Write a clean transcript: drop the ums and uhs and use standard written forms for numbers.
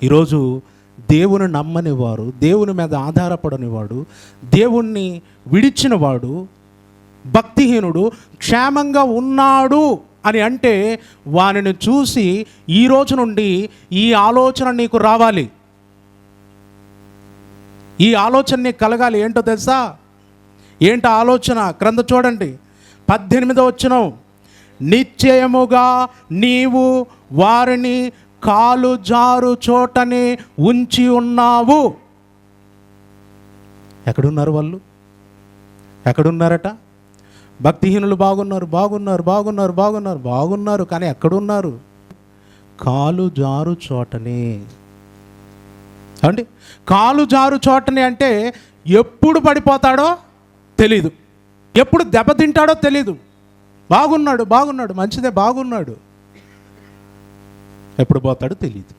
ఈరోజు దేవుని నమ్మనివారు, దేవుని మీద ఆధారపడనివాడు, దేవుణ్ణి విడిచినవాడు, భక్తిహీనుడు క్షేమంగా ఉన్నాడు అని అంటే వానిని చూసి ఈ రోజు నుండి ఈ ఆలోచన నీకు రావాలి. ఈ ఆలోచన నీకు కలగాలి. ఏంటో తెలుసా? ఏంటో ఆలోచన? క్రింద చూడండి, 18వ వచనం. నిశ్చయముగా నీవు వారిని కాలు జారు చోటనే ఉంచి ఉన్నావు. ఎక్కడున్నారు వాళ్ళు? ఎక్కడున్నారట? భక్తిహీనులు బాగున్నారు, బాగున్నారు, బాగున్నారు, బాగున్నారు, బాగున్నారు, కానీ ఎక్కడున్నారు? కాలు జారు చోటనే. అంటే కాలు జారు చోటనే అంటే ఎప్పుడు పడిపోతాడో తెలీదు, ఎప్పుడు దెబ్బతింటాడో తెలీదు. బాగున్నాడు, బాగున్నాడు, మంచిదే, బాగున్నాడు, ఎప్పుడు పోతాడో తెలీదు.